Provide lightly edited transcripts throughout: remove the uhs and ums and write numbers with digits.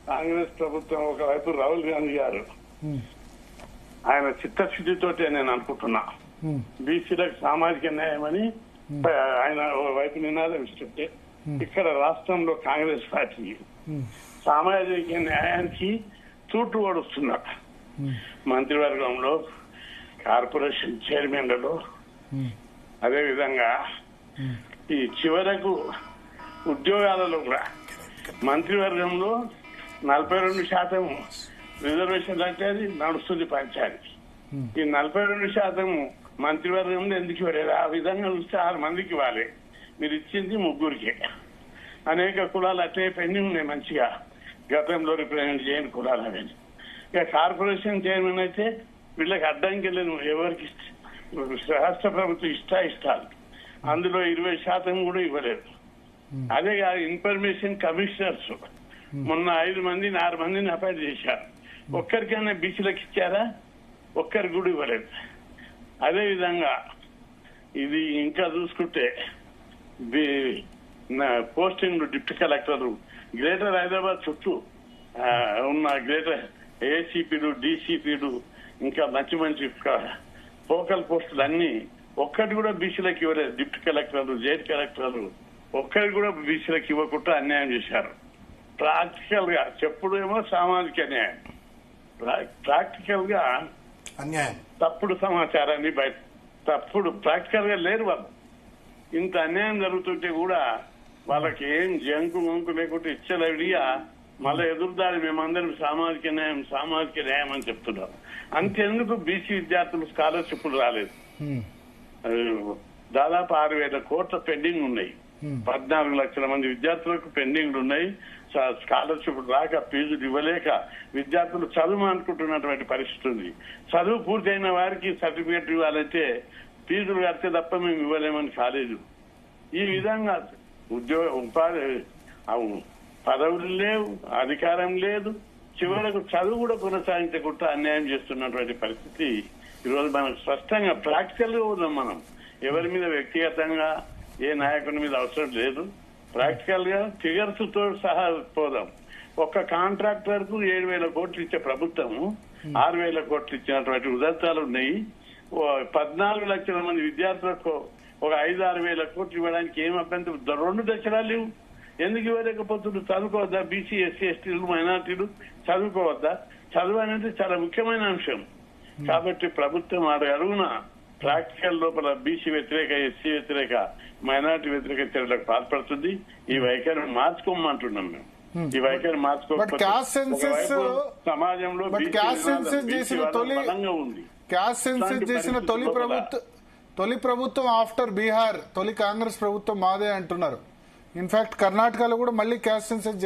కాంగ్రెస్ ప్రభుత్వం ఒకవైపు రాహుల్ గాంధీ గారు ఆయన చిత్తశుద్ధితోటి నేను అనుకుంటున్నా బీసీలకు సామాజిక న్యాయం అని ఆయన వైపు నినాదం ఇస్తుంటే ఇక్కడ రాష్ట్రంలో కాంగ్రెస్ పార్టీ సామాజిక న్యాయానికి తూటు పడుస్తున్నారు. మంత్రివర్గంలో కార్పొరేషన్ చైర్మన్లలో అదే విధంగా ఈ చివరకు ఉద్యోగాలలో కూడా మంత్రివర్గంలో 42% రిజర్వేషన్ అంటే అది నడుస్తుంది పంచాయతీ. ఈ 42% మంత్రివర్గంలో ఎందుకు ఇవ్వలేదు? ఆ విధంగా చూస్తే 6 మందికి ఇవ్వాలి, మీరు ఇచ్చింది 3కే. అనేక కులాలు అట్లే పెండింగ్ ఉన్నాయి మంచిగా గతంలో రిప్రజెంట్ చేయని కులాలు అవన్నీ. ఇక కార్పొరేషన్ చైర్మన్ అయితే వీళ్ళకి అడ్డంకి లేదు, ఎవరికి రాష్ట్ర ప్రభుత్వం ఇష్టాలు అందులో 20% కూడా ఇవ్వలేదు. అదే కాదు ఇన్ఫర్మేషన్ కమిషనర్స్ మొన్న 5 మందిని 6 మందిని అపాయింట్ చేశారు. ఒక్కరికైనా బీసీలకు ఇచ్చారా? ఒక్కరికి కూడా ఇవ్వలేదు. అదే విధంగా ఇది ఇంకా చూసుకుంటే posting deputy collector greater Hyderabad చుట్టూ ఉన్న గ్రేటర్ ఏసీపీలు డీసీపీలు ఇంకా మంచి ఫోకల్ పోస్టులు అన్ని ఒక్కటి కూడా బీసీలకు ఇవ్వలేదు. డిప్యూటీ కలెక్టర్లు జాయింట్ కలెక్టర్లు ఒక్కరికి కూడా బీసీలకు ఇవ్వకుండా అన్యాయం చేశారు. ప్రాక్టికల్ గా చెప్పుడు ఏమో సామాజిక న్యాయం, ప్రాక్టికల్ గా అన్యాయం, తప్పుడు సమాచారాన్ని బయట తప్పుడు ప్రాక్టికల్ గా లేరు వాళ్ళు. ఇంత అన్యాయం జరుగుతుంటే కూడా వాళ్ళకి ఏం జంకు మంకు లేకుంటే ఇచ్చలవిడిగా మళ్ళీ ఎదురుదారి మేమందరం సామాజిక న్యాయం అని చెప్తున్నారు. అంతెందుకు బీసీ విద్యార్థులు స్కాలర్షిప్లు రాలేదు. దాదాపు 6,000 కోట్ల పెండింగ్ ఉన్నాయి. 14 లక్షల మంది విద్యార్థులకు పెండింగ్లు ఉన్నాయి. స్కాలర్షిప్ రాక ఫీజులు ఇవ్వలేక విద్యార్థులు చదువు అనుకుంటున్నటువంటి పరిస్థితి ఉంది. చదువు పూర్తయిన వారికి సర్టిఫికేట్ ఇవ్వాలంటే ఫీజులు కడితే తప్ప మేము ఇవ్వలేమని కాలేదు. ఈ విధంగా ఉపాధి పదవులు లేవు, అధికారం లేదు, చివరకు చదువు కూడా కొనసాగించకుండా అన్యాయం చేస్తున్నటువంటి పరిస్థితి ఈరోజు మనకు స్పష్టంగా ప్రాక్టికల్ గా ఉన్నాం. మనం ఎవరి మీద వ్యక్తిగతంగా ఏ నాయకుని మీద అవసరం లేదు. ప్రాక్టికల్ గా ఫిగర్స్ తో సహా పోదాం. ఒక్క కాంట్రాక్టర్ కు 7,000 కోట్లు ఇచ్చే ప్రభుత్వము 6,000 కోట్లు ఇచ్చినటువంటి ఉదంతాలు ఉన్నాయి. 14 లక్షల మంది విద్యార్థులకు ఒక 5-6 వేల కోట్లు ఇవ్వడానికి ఏం అభ్యంతరం? 2 దశరాలు లేవు. ఎందుకు ఇవ్వలేకపోతున్నారు? చదువుకోవద్దా? బీసీ ఎస్సీ ఎస్టీలు మైనార్టీలు చదువుకోవద్దా? చదువు అనేది చాలా ముఖ్యమైన అంశం. కాబట్టి ప్రభుత్వం అడుగున ప్రాక్టికల్ లోపల బీసీ వ్యతిరేక, ఎస్సీ వ్యతిరేక, మైనార్టీ వ్యతిరేక చర్యలకు పాల్పడుతుంది. ఈ వైఖరిని మార్చుకోమంటున్నాం మేము. ఈ వైఖరి మార్చుకోకపోతే సమాజంలో తొలి ప్రభుత్వం ఆఫ్టర్ బీహార్ తొలి కాంగ్రెస్ ప్రభుత్వం మాదే అంటున్నారు. ఇన్ఫాక్ట్ కర్ణాటకలో కూడా మళ్ళీ క్యాస్ట్ సెన్సస్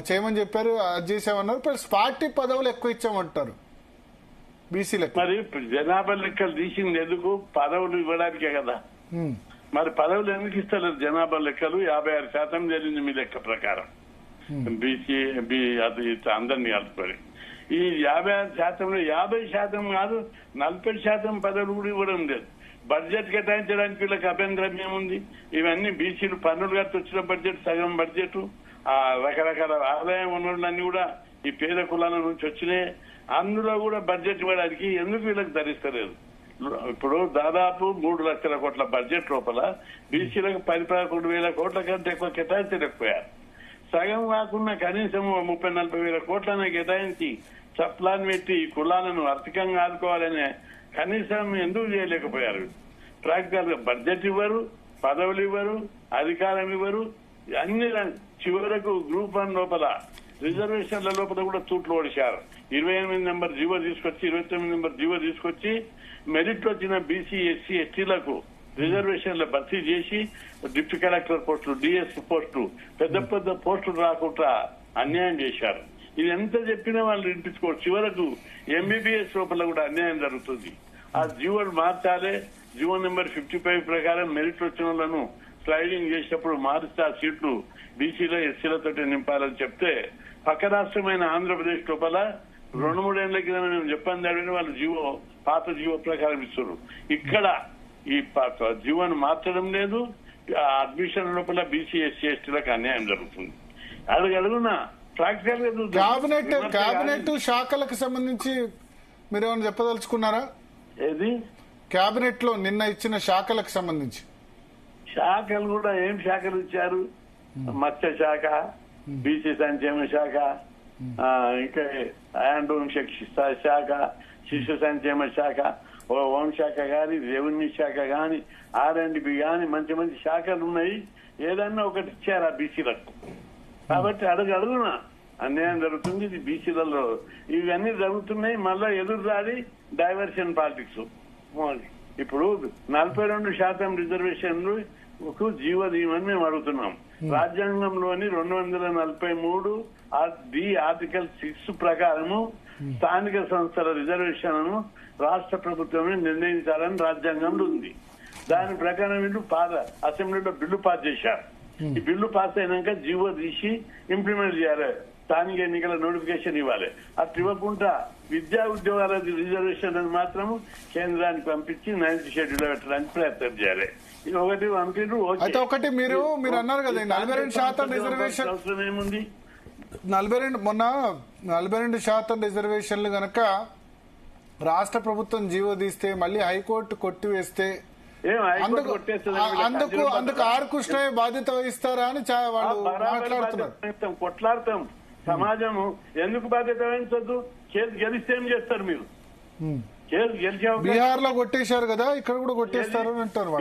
చేయమని చెప్పారు, అది చేసామన్నారు. ప్లస్ పార్టీ పదవులు ఎక్కువ ఇచ్చామంటారు బీసీలకు. మరి జనాభా లెక్కలు తీసింది ఎందుకు? పదవులు ఇవ్వడానికే కదా. మరి పదవులు ఎందుకు ఇస్తలేదు? జనాభా లెక్కలు 56% జరిగింది మీ లెక్క ప్రకారం. బీసీ అందరినీ కలుపుకొని ఈ 56%లో 50% కాదు 40% పదవులు కూడా ఇవ్వడం లేదు. బడ్జెట్ కేటాయించడానికి వీళ్ళకి అభ్యంతరం ఏముంది? ఇవన్నీ బీసీలు పన్నులు కట్టి వచ్చిన బడ్జెట్, సగం బడ్జెట్, ఆ రకరకాల ఆదాయం వనరులన్నీ కూడా ఈ పేద కులాల నుంచి వచ్చినాయి. అందులో కూడా బడ్జెట్ ఇవ్వడానికి ఎందుకు వీళ్ళకి ధరిస్తలేదు? ఇప్పుడు దాదాపు 3 లక్షల కోట్ల బడ్జెట్ లోపల బీసీలకు 10-11 కోట్ల కంటే ఎక్కువ కేటాయించలేకపోయారు. సగం కాకుండా కనీసం 30-40 వేల కోట్లను కేటాయించి చప్లాన్ని పెట్టి కులాలను ఆర్థికంగా ఆదుకోవాలనే కనీసం ఎందుకు చేయలేకపోయారు? ప్రాక్టికల్ గా బడ్జెట్ ఇవ్వరు, పదవులు ఇవ్వరు, అధికారం ఇవ్వరు. అన్ని చివరకు గ్రూప్ 1 లోపల రిజర్వేషన్ల లోపల కూడా తూట్లు ఓడిశారు. 28 నెంబర్ జీవో తీసుకొచ్చి 29 నెంబర్ జీవో తీసుకొచ్చి మెరిట్ వచ్చిన బీసీ ఎస్సీ ఎస్టీలకు రిజర్వేషన్ల భర్తీ చేసి డిప్యూటీ కలెక్టర్ పోస్టులు, డిఎస్ పోస్టులు, పెద్ద పెద్ద పోస్టులు రాకుండా అన్యాయం చేశారు. ఇది ఎంత చెప్పినా వాళ్ళు వినిపించుకోవచ్చు. చివరకు ఎంబీబీఎస్ లోపల కూడా అన్యాయం జరుగుతుంది. ఆ జీవోలు మార్చాలి. జీవో నెంబర్ 55 ప్రకారం మెరిట్ వచ్చిన వాళ్ళను స్లైడింగ్ చేసినప్పుడు మారిస్తే ఆ సీట్లు బీసీలో ఎస్సీలతో నింపాలని చెప్తే పక్క రాష్ట్రమైన ఆంధ్రప్రదేశ్ లోపల 2-3 ఏళ్ల కింద మేము చెప్పండి వాళ్ళు పాత జీవో ప్రకారం ఇస్తారు. ఇక్కడ ఈ జీవోను మార్చడం లేదు. అడ్మిషన్ లోపల బీసీ ఎస్సీ ఎస్టీలకు అన్యాయం జరుగుతుంది. అడుగునా ప్రాక్టికల్ గా కేబినెట్ శాఖలకు సంబంధించి మీరు ఏమైనా చెప్పదలుచుకున్నారా? ఏది కేబినెట్ లో నిన్న ఇచ్చిన శాఖలకు సంబంధించి? శాఖలు కూడా ఏం శాఖలు ఇచ్చారు? మత్స్య శాఖ, బీసీ సంక్షేమ శాఖ, ఇంకా హ్యాండ్ హోమ్ శాఖ, శిశు సంక్షేమ శాఖ, హోంశాఖ గాని, రెవెన్యూ శాఖ గాని, R&B గాని, మంచి మంచి శాఖలు ఉన్నాయి. ఏదన్నా ఒకటి ఇచ్చారా బీసీలకు? కాబట్టి అడుగునా అన్యాయం జరుగుతుంది. ఇది బీసీలలో ఇవన్నీ జరుగుతున్నాయి. మళ్ళా ఎదురుదాడి డైవర్షన్ పాలిటిక్స్. ఇప్పుడు 42% రిజర్వేషన్లు జీవోదీయమని మేము అడుగుతున్నాం. రాజ్యాంగంలోని 243 ఆర్టికల్ 6 ప్రకారము స్థానిక సంస్థల రిజర్వేషన్లను రాష్ట్ర ప్రభుత్వమే నిర్ణయించాలని రాజ్యాంగంలో ఉంది. దాని ప్రకారం వీళ్ళు అసెంబ్లీలో బిల్లు పాస్ చేశారు. ఈ బిల్లు పాస్ అయినాక జీవో తీసి ఇంప్లిమెంట్ చేయాలి. స్థానిక ఎన్నికల నోటిఫికేషన్ ఇవ్వాలి. అట్లా ఇవ్వకుండా విద్యా ఉద్యోగాల రిజర్వేషన్ అని మాత్రం కేంద్రానికి పంపించి 9th షెడ్యూల్ పెట్టడానికి ప్రయత్నం చేయాలి. ఇది ఒకటి పంపిణీ. ఒకటి మీరు అన్నారు కదా 42% రిజర్వేషన్ అవసరం ఏముంది? 42% రిజర్వేషన్లు గనక రాష్ట్ర ప్రభుత్వం జీవో తీస్తే మళ్ళీ హైకోర్టు కొట్టివేస్తే అందుకు ఆర్ కృష్ణయ్య బాధ్యత వహిస్తారా అని వాళ్ళు మాట్లాడుతున్నారు. కొట్లాడతాం. సమాజం ఎందుకు బాధ్యత వహించద్దు? కేసు గెలిస్తే ఏం చేస్తారు మీరు? కేసు గెలిచే బీహార్ లో కొట్టేశారు కదా, ఇక్కడ కూడా కొట్టేస్తారు అంటారు.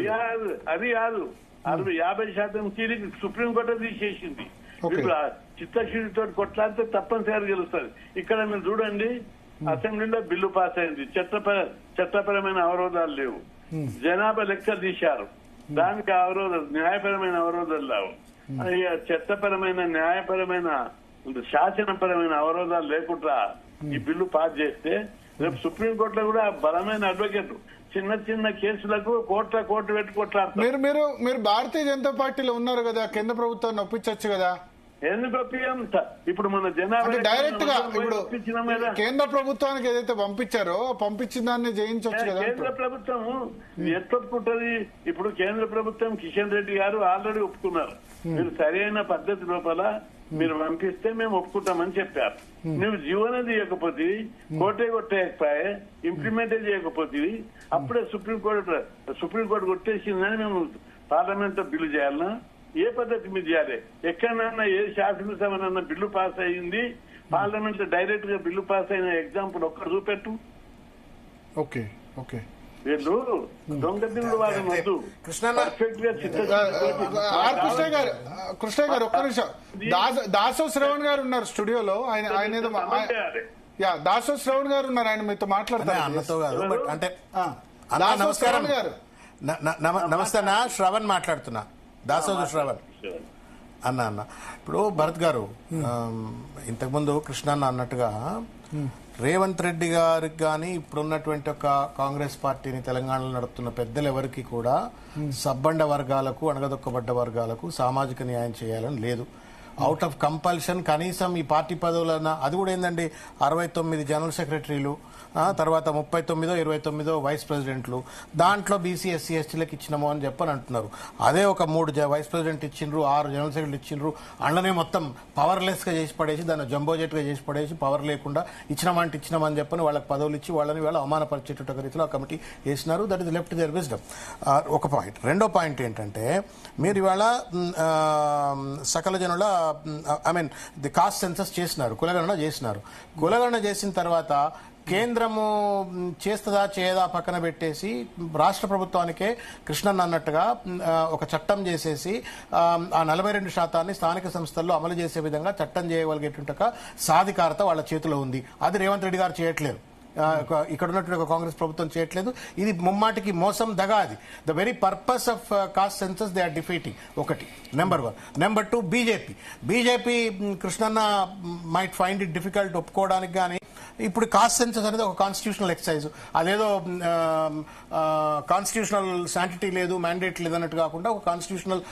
అది కాదు, 50% తీరికి సుప్రీంకోర్టు తీసేసింది. చిత్తశుద్ధితో కొట్లాడితే తప్పనిసరిగా గెలుస్తుంది. ఇక్కడ మీరు చూడండి, అసెంబ్లీలో బిల్లు పాస్ అయింది. చట్టపరమైన అవరోధాలు లేవు. జనాభా లెక్కలు తీశారు, దానికి న్యాయపరమైన అవరోధాలు లేవు. చట్టపరమైన, న్యాయపరమైన, శాసనపరమైన అవరోధాలు లేకుండా ఈ బిల్లు పాస్ చేస్తే రేపు సుప్రీంకోర్టులో కూడా బలమైన అడ్వకేట్ చిన్న చిన్న కేసులకు కోర్టు పెట్టి కొట్లాడతారు. మీరు భారతీయ జనతా పార్టీలో ఉన్నారు కదా, కేంద్ర ప్రభుత్వాన్ని ఒప్పించవచ్చు కదా? ఎందుకు ఒప్పియం? ఇప్పుడు మన జనాభా డైరెక్ట్ గా ఇప్పుడు కేంద్ర ప్రభుత్వానికి ఏదైతే పంపించారో పంపించిన దాన్ని జయించవచ్చు కదా. కేంద్ర ప్రభుత్వం ఎట్లా ఒప్పుకుంటది? ఇప్పుడు కేంద్ర ప్రభుత్వం కిషన్ రెడ్డి గారు ఆల్రెడీ ఒప్పుకున్నారు. మీరు సరైన పద్ధతి లోపల మీరు పంపిస్తే మేము ఒప్పుకుంటామని చెప్పారు. నువ్వు జీవన తీయకపోతే, కోటే కొట్టేయకపోయే, ఇంప్లిమెంటే చేయకపోతే అప్పుడే సుప్రీంకోర్టు కొట్టేసిందని మేము పార్లమెంట్ లో బిల్లు చేయాలన్నా? ఏ పద్ధతి మీద చేయాలి? ఎక్కడన్నా ఏ శాసనసభనన్నా బిల్లు పాస్ అయ్యింది, పార్లమెంట్ లో డైరెక్ట్ గా బిల్లు పాస్ అయిన ఎగ్జాంపుల్ ఒక్కరు చూపెట్టు. వీళ్ళు దొంగ తిరుగుడు వాడు వద్దు. పర్ఫెక్ట్ గా కృష్ణ గారు ఒక్క నిమిషం. దాసో శ్రవణ్ గారు ఉన్నారు స్టూడియోలో. ఆయన దాసో శ్రవణ్ గారు ఉన్నారు, ఆయన మీతో మాట్లాడతారు. అంటే నమస్కారం గారు, నమస్తే అన్న. శ్రవణ్ మాట్లాడుతున్నా, దాసోజు శ్రవణ్ అన్న. ఇప్పుడు భరత్ గారు, ఇంతకుముందు కృష్ణ అన్నట్టుగా రేవంత్ రెడ్డి గారికి కానీ ఇప్పుడున్నటువంటి ఒక కాంగ్రెస్ పార్టీని తెలంగాణలో నడుపుతున్న పెద్దలు ఎవరికి కూడా సబ్బండ వర్గాలకు, అణగదొక్కబడ్డ వర్గాలకు సామాజిక న్యాయం చేయాలని లేదు. అవుట్ ఆఫ్ కంపల్షన్ కనీసం ఈ పార్టీ పదవులన్నా, అది కూడా ఏందండి 69 జనరల్ సెక్రటరీలు, తర్వాత 39-29 వైస్ ప్రెసిడెంట్లు, దాంట్లో బీసీ ఎస్సీ ఎస్టీలకు ఇచ్చినాము అని చెప్పని అంటున్నారు. అదే ఒక 3 వైస్ ప్రెసిడెంట్ ఇచ్చిండ్రు, 6 జనరల్ సెక్రటరీ ఇచ్చిండ్రు. అందులోనే మొత్తం పవర్లెస్ గా చేసి పడేసి, దాన్ని జంబోజెట్ గా చేసి పడేసి, పవర్ లేకుండా ఇచ్చినామని చెప్పని వాళ్ళకి పదవులు ఇచ్చి వాళ్ళని అవమానపరిచేట రీతిలో ఆ కమిటీ వేసినారు. That is left their wisdom. ఒక పాయింట్. రెండో పాయింట్ ఏంటంటే, మీరు ఇవాళ సకల జనుల ది కాస్ట్ సెన్సస్ చేసినారు, కులగణన చేసినారు. కులగణన చేసిన తర్వాత కేంద్రము చేస్తుందా చేయదా పక్కన పెట్టేసి రాష్ట్ర ప్రభుత్వానికే కృష్ణన్ అన్నట్టుగా ఒక చట్టం చేసేసి ఆ 42% స్థానిక సంస్థల్లో అమలు చేసే విధంగా చట్టం చేయగలిగేటువంటి సాధికారత వాళ్ళ చేతిలో ఉంది. అది రేవంత్ రెడ్డి గారు చేయట్లేదు, ఇక్కడ ఉన్నటువంటి కాంగ్రెస్ ప్రభుత్వం చేయట్లేదు. ఇది ముమ్మాటికి మోసం, దగా. అది the very purpose of caste census they are defeating. ఒకటి, number 1. Number 2, BJP Krishnanna might find it difficult ఒప్పుకోవడానికి కానీ ఇప్పుడు కాస్ట్ సెన్సస్ అనేది ఒక కాన్స్టిట్యూషనల్ ఎక్సర్సైజ్, అదేదో కాన్స్టిట్యూషనల్ శాంటిటీ లేదు, మ్యాండేట్ లేదు అన్నట్టు కాకుండా ఒక కాన్స్టిట్యూషనల్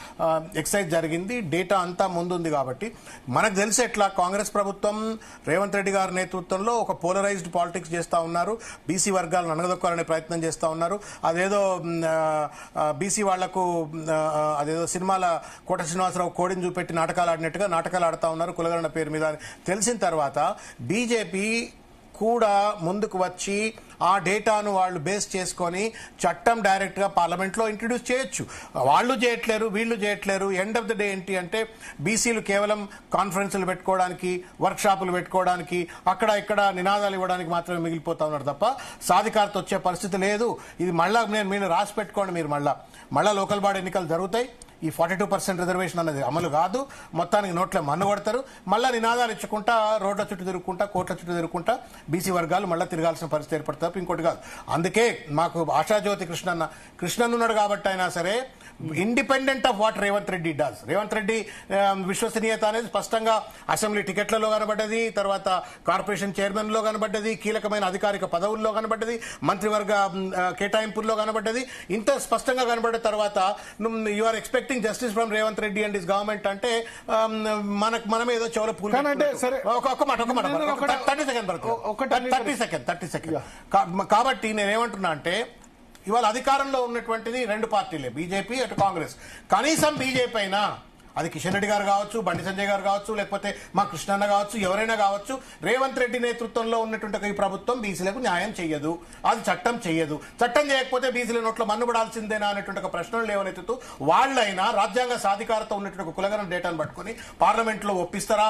ఎక్సర్సైజ్ జరిగింది. డేటా అంతా ముందుంది. కాబట్టి మనకు తెలిసి ఎట్లా కాంగ్రెస్ ప్రభుత్వం రేవంత్ రెడ్డి గారి నేతృత్వంలో ఒక పోలరైజ్డ్ పాలిటిక్స్ చేస్తా ఉన్నారు, బీసీ వర్గాలను అనగదొక్కాలనే ప్రయత్నం చేస్తా ఉన్నారు. అదేదో బీసీ వాళ్లకు అదేదో సినిమాల కోట శ్రీనివాసరావు కోడిని చూపెట్టి నాటకాలు ఆడినట్టుగా నాటకాలు ఆడుతా ఉన్నారు కులగరణ పేరు మీద తెలిసిన తర్వాత బీజేపీ కూడా ముందుకు వచ్చి ఆ డేటాను వాళ్ళు బేస్ చేసుకొని చట్టం డైరెక్ట్ గా పార్లమెంట్ లో ఇంట్రడ్యూస్ చేయొచ్చు. వాళ్ళు చేయట్లేరు, వీళ్ళు చేయట్లేరు. ఎండ్ ఆఫ్ ద డే ఏంటి అంటే బీసీలు కేవలం కాన్ఫరెన్స్లు పెట్టుకోవడానికి, వర్క్ షాపులు పెట్టుకోవడానికి, అక్కడ ఇక్కడ నినాదాలు ఇవ్వడానికి మాత్రమే మిగిలిపోతా ఉన్నారు తప్ప సాధికారత వచ్చే పరిస్థితి లేదు. ఇది మళ్ళా మీరు రాసి పెట్టుకోండి. మీరు మళ్ళా లోకల్ బాడీ ఎన్నికలు జరుగుతాయి. ఈ 42% రిజర్వేషన్ అన్నది అమలు కాదు. మొత్తానికి నోట్లే మన్ను కొడతారు. మళ్ళా నినాదాలు ఇచ్చుకుంటా రోడ్ల చుట్టూ తిరుగుకుంటా కోట్ల చుట్టూ తిరుగుకుంటా బీసీ వర్గాలు మళ్ళీ తిరగాల్సిన పరిస్థితి ఏర్పడతారు, ఇంకోటి కాదు. అందుకే మాకు ఆశాజ్యోతి కృష్ణన్ ఉన్నాడు కాబట్టి అయినా సరే independent of what Revanth Reddy does, Revanth Reddy విశ్వసనీయత అనేది స్పష్టంగా అసెంబ్లీ టికెట్లలో కనబడ్డది, తర్వాత కార్పొరేషన్ చైర్మన్ లో కనబడ్డది, కీలకమైన అధికారిక పదవుల్లో కనబడ్డది, మంత్రివర్గ కేటాయింపుల్లో కనబడ్డది. ఇంత స్పష్టంగా కనబడ్డ తర్వాత you are expecting justice from Revanth Reddy and his government అంటే మనం ఏదో చెవుల పూలు. 30 సెకండ్. కాబట్టి నేనేమంటున్నా అంటే ఇవాళ అధికారంలో ఉన్నటువంటిది రెండు పార్టీలే, బీజేపీ అటు కాంగ్రెస్. కనీసం బీజేపీ అయినా, అది కిషన్ రెడ్డి గారు కావచ్చు, బండి సంజయ్ గారు కావచ్చు, లేకపోతే మా కృష్ణన్న కావచ్చు, ఎవరైనా కావచ్చు, రేవంత్ రెడ్డి నేతృత్వంలో ఉన్నటువంటి ఈ ప్రభుత్వం బీసీలకు న్యాయం చెయ్యదు, అది చట్టం చెయ్యదు. చట్టం చేయకపోతే బీసీల నోట్లో మన్నుబడాల్సిందేనా అనేటువంటి ఒక ప్రశ్నలు లేవనెత్తుతూ వాళ్ళైనా రాజ్యాంగ సాధికారత ఉన్నటువంటి కులగరం డేటాను పట్టుకుని పార్లమెంట్ లో ఒప్పిస్తారా,